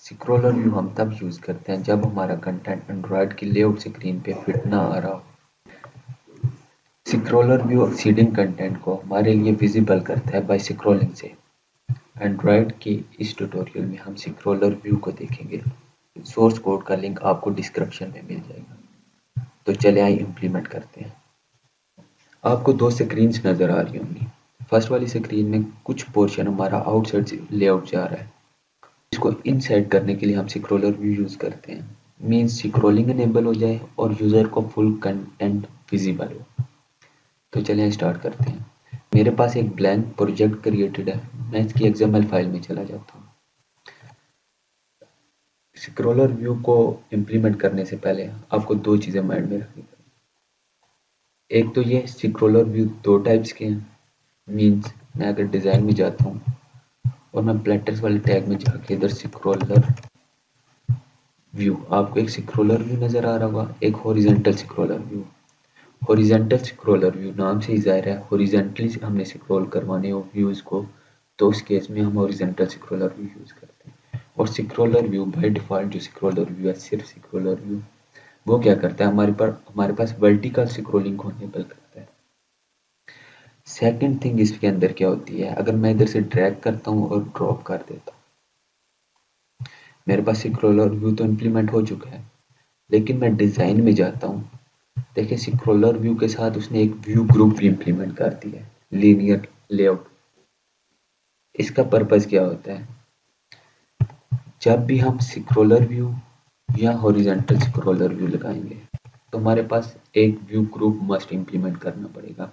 Scroller view हम तब use करते हैं जब हमारा कंटेंट एंड्रॉयड की लेआउट स्क्रीन पे फिट ना आ रहा हो। स्क्रॉलर व्यू एक्सीडिंग कंटेंट को हमारे लिए विजिबल करता है बाय स्क्रॉलिंग से। एंड्रॉयड के इस ट्यूटोरियल में हम स्क्रॉलर व्यू को देखेंगे। सोर्स कोड का लिंक आपको डिस्क्रिप्शन में मिल जाएगा। तो चले आइए इम्प्लीमेंट करते हैं। आपको दो स्क्रीन्स नज़र आ रही होंगी। फर्स्ट वाली स्क्रीन में कुछ पोर्शन हमारा आउटसाइड लेआउट जा रहा है। इसको इनसाइड करने के लिए हम स्क्रॉलर व्यू यूज़ करते हैं। मीन्स स्क्रॉलिंग इनेबल हो जाए और यूज़र को फुल कंटेंट विजिबल हो। तो चलिए स्टार्ट करते हैं। मेरे पास एक ब्लैंक प्रोजेक्ट क्रिएटेड है। मैं इसकी एक्सएमएल फाइल में चला जाता हूँ। स्क्रॉलर व्यू को इम्प्लीमेंट करने से पहले आपको दो चीज़ें माइंड में रखनी पड़ेगी। एक तो ये स्क्रॉलर व्यू दो टाइप्स के हैं। मीन्स मैं अगर डिज़ाइन में जाता हूँ और मैं प्लेटर्स वाले टैग में जाके इधर स्क्रॉलर व्यू, आपको एक स्क्रॉलर व्यू नज़र आ रहा होगा, एक horizontal scroller view. Horizontal scroller view नाम से ही ज़ाहिर है हॉरिजॉन्टली हमने स्क्रॉल करवाने हो व्यूज़ को, तो उस केस में हम हॉरिजॉन्टल स्क्रॉलर व्यू यूज़ करते हैं। और स्क्रॉलर व्यू बाय डिफ़ॉल्ट जो स्क्रॉलर व्यू है, सिर्फ स्क्रॉलर व्यू, वो क्या करता है, हमारे पास वर्टिकल स्क्रॉलिंग को इनेबल करता है। सेकंड थिंग इसके अंदर क्या होती है, अगर मैं इधर से ड्रैग करता हूँ और ड्रॉप कर देता हूँ, मेरे पास स्क्रॉलर व्यू तो इम्प्लीमेंट हो चुका है, लेकिन मैं डिज़ाइन में जाता हूँ। देखिए स्क्रॉलर व्यू के साथ उसने एक व्यू ग्रुप भी इम्प्लीमेंट कर दिया है, लीनियर लेआउट। इसका पर्पस क्या होता है, जब भी हम स्क्रॉलर व्यू या हॉरिजॉन्टल स्क्रॉलर व्यू लगाएंगे तो हमारे पास एक व्यू ग्रुप मस्ट इम्प्लीमेंट करना पड़ेगा।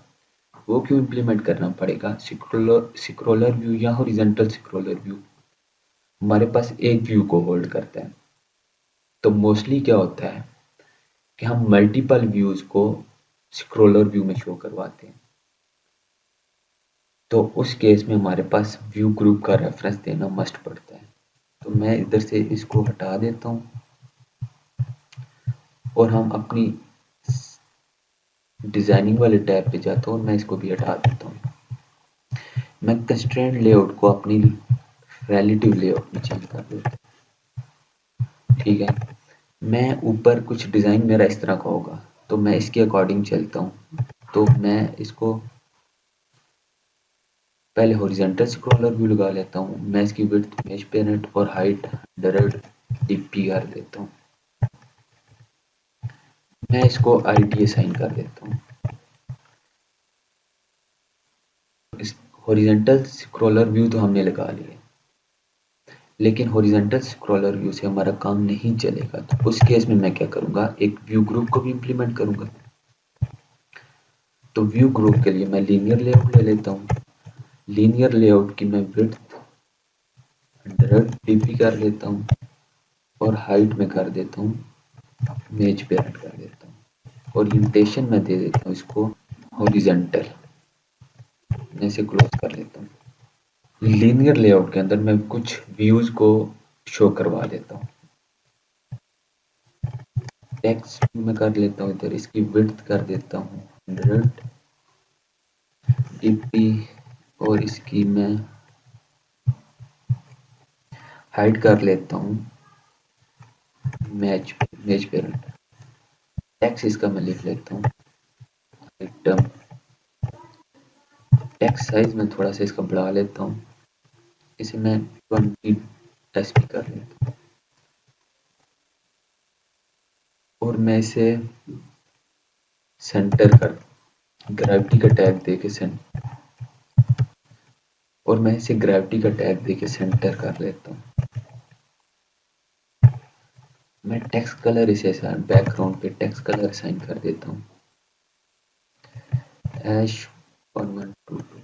वो क्यों इम्प्लीमेंट करना पड़ेगा, स्क्रॉलर व्यू या हॉरिजॉन्टल स्क्रॉलर व्यू हमारे पास एक व्यू को होल्ड करता है। तो मोस्टली क्या होता है कि हम मल्टीपल व्यूज को स्क्रॉलर व्यू में शो करवाते हैं। तो उस केस में हमारे पास व्यू ग्रुप का रेफरेंस देना मस्ट पड़ता है। तो मैं इधर से इसको हटा देता हूँ और हम अपनी डिजाइनिंग वाले टैब पे जाता हूँ और मैं इसको भी हटा देता हूँ। मैं कंस्ट्रेंट लेआउट को अपनी रिलेटिव लेआउट में चेंज कर देता हूँ। ठीक है, मैं ऊपर कुछ डिज़ाइन मेरा इस तरह का होगा तो मैं इसके अकॉर्डिंग चलता हूँ। तो मैं इसको पहले हॉरिजॉन्टल स्क्रॉलर व्यू लगा लेता हूँ। मैं इसकी विड्थ इमेज पेरेंट और हाइट 100 dp कर देता हूँ। मैं इसको id असाइन कर देता हूँ। इस हॉरिजॉन्टल स्क्रॉलर व्यू तो हमने लगा लिया, लेकिन हॉरिजॉन्टल स्क्रॉलर व्यू से हमारा काम नहीं चलेगा। तो उस केस में मैं क्या करूँगा, एक व्यू ग्रुप को भी इम्प्लीमेंट करूँगा। तो व्यू ग्रुप के लिए मैं लीनियर लेआउट ले लेता हूँ। लीनियर लेआउट की मैं विड्थ 100 dp कर लेता हूँ और हाइट में कर देता हूँ इमेज पेरेंट कर देता हूँ। ओरिएंटेशन में दे देता हूँ इसको हॉरिजॉन्टल। मैं इसे क्लोज कर लेता हूँ। लीनियर लेआउट के अंदर मैं कुछ व्यूज को शो करवा देता हूँ। टेक्स्ट में कर लेता हूँ, इधर इसकी विड्थ कर देता हूँ 100 dp और इसकी मैं हाइट कर लेता हूँ मैच पेरेंट। टेक्स्ट इसका मैं लिख लेता हूँ आइटम। टेक्स्ट साइज में थोड़ा सा इसका बढ़ा लेता हूँ, इसे मैं 20 sp कर लेता हूँ और मैं इसे सेंटर कर ग्रेविटी का टैग देके और मैं इसे ग्रेविटी का टैग देके सेंटर कर लेता हूँ। मैं टेक्स्ट कलर इसे बैकग्राउंड पे टेक्स्ट कलर असाइन कर देता हूँ ऐश 1122।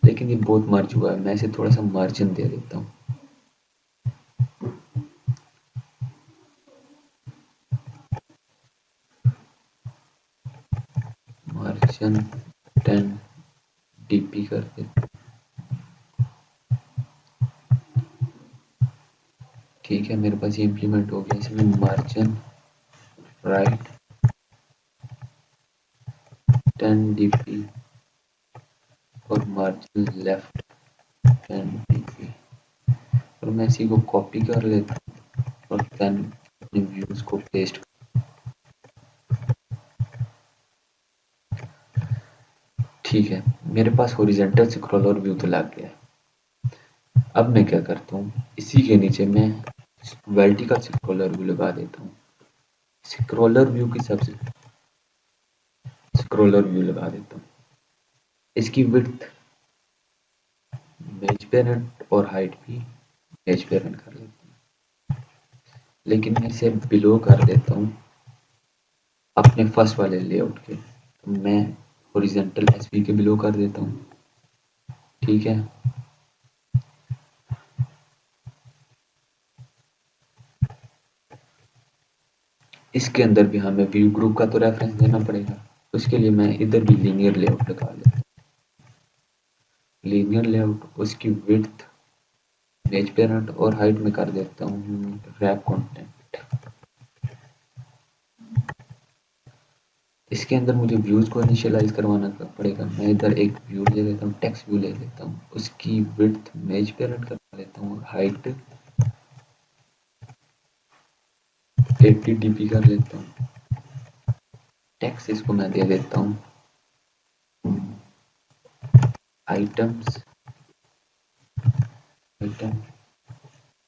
लेकिन ये बहुत मर्ज हुआ है, मैं इसे थोड़ा सा मार्जिन दे देता हूँ। मार्जिन 10 dp कर देता हूँ। ठीक है, मेरे पास ये इम्प्लीमेंट हो गया। इसमें मार्जिन राइट 10 dp और मार्जिन लेफ्ट 10 dp और मैं इसी को कॉपी कर लेता हूँ और देन अपने व्यूज को पेस्ट। ठीक है, मेरे पास हॉरिजॉन्टल स्क्रॉलर व्यू तो लग गया है। अब मैं क्या करता हूँ, इसी के नीचे मैं वर्टिकल स्क्रॉलर व्यू लगा देता हूँ। स्क्रॉलर व्यू की सबसे स्क्रॉलर व्यू लगा देता हूँ। इसकी विड्थ इमेज पेरेंट और हाइट भी इमेज पेरेंट कर लेता हूँ, लेकिन मैं इसे बिलो कर देता हूँ अपने फर्स्ट वाले लेआउट के। तो मैं हॉरिजॉन्टल एसवी के बिलो कर देता हूँ। ठीक है, इसके अंदर भी हमें व्यू ग्रुप का तो रेफरेंस देना पड़ेगा। उसके लिए मैं इधर भी लीनियर लेआउट लगा लेता हूँ। लीनियर लेआउट, उसकी विड्थ इमेज पेरेंट और हाइट में कर देता हूँ रैप कंटेंट। इसके अंदर मुझे व्यूज को इनिशियलाइज करवाना पड़ेगा। मैं इधर एक व्यू ले लेता हूँ, टेक्स्ट व्यू ले लेता हूँ, उसकी विड्थ इमेज पेरेंट करवा लेता हूँ और हाइट 80 dp कर लेता हूँ। टेक्स्ट इसको मैं दे देता हूँ आइटम्स, आइटम।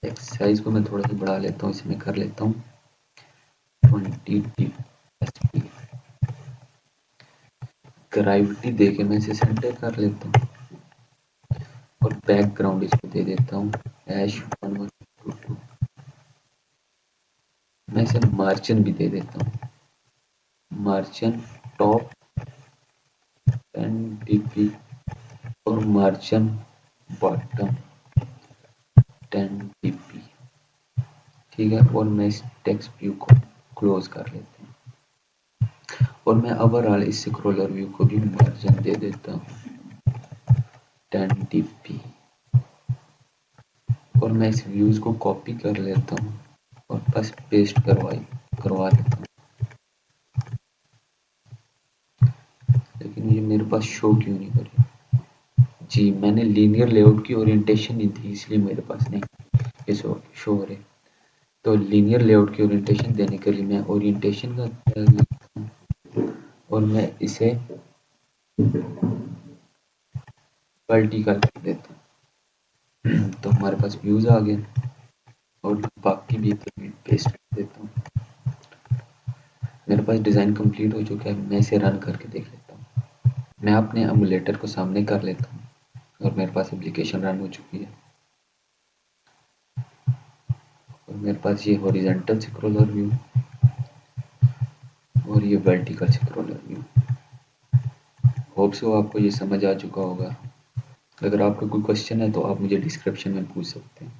टेक्स्ट साइज को मैं थोड़ा सा बढ़ा लेता हूँ, इसमें कर लेता हूँ 20 dp। ग्रेविटी देके मैं इसे सेंटर कर लेता हूँ और बैकग्राउंड इसको दे देता हूँ -1122। मैं इसे मार्जिन भी दे देता हूँ, मार्जिन टॉप 10 dp और मार्जिन बॉटम 10 dp। ठीक है, और मैं इस टेक्स्ट व्यू को क्लोज कर लेता हूँ और मैं ओवरऑल इस स्क्रॉलर व्यू को भी मार्जिन दे देता हूँ 10 dp और मैं इस व्यूज को कॉपी कर लेता हूँ और बस पेस्ट करवा देता हूँ। लेकिन ये मेरे पास शो क्यों नहीं कर रही? जी, मैंने लीनियर लेआउट की ओरिएंटेशन नहीं थी, इसलिए मेरे पास नहीं ये शो हो रहे। तो लीनियर लेआउट की ओरिएंटेशन देने के लिए मैं ओरिएंटेशन का और मैं इसे वर्टिकल कर देता हूँ। तो हमारे पास व्यूज आ गए और बाकी भी पेस्ट कर देता हूँ। मेरे पास डिज़ाइन कंप्लीट हो चुका है। मैं इसे रन करके देख लेता हूँ। मैं अपने एमुलेटर को सामने कर लेता हूँ और मेरे पास एप्लीकेशन रन हो चुकी है और मेरे पास ये हॉरिजॉन्टल स्क्रॉलर व्यू और ये vertical scroller view. Hope so आपको ये समझ आ चुका होगा। अगर आपका कोई क्वेश्चन है तो आप मुझे डिस्क्रिप्शन में पूछ सकते हैं।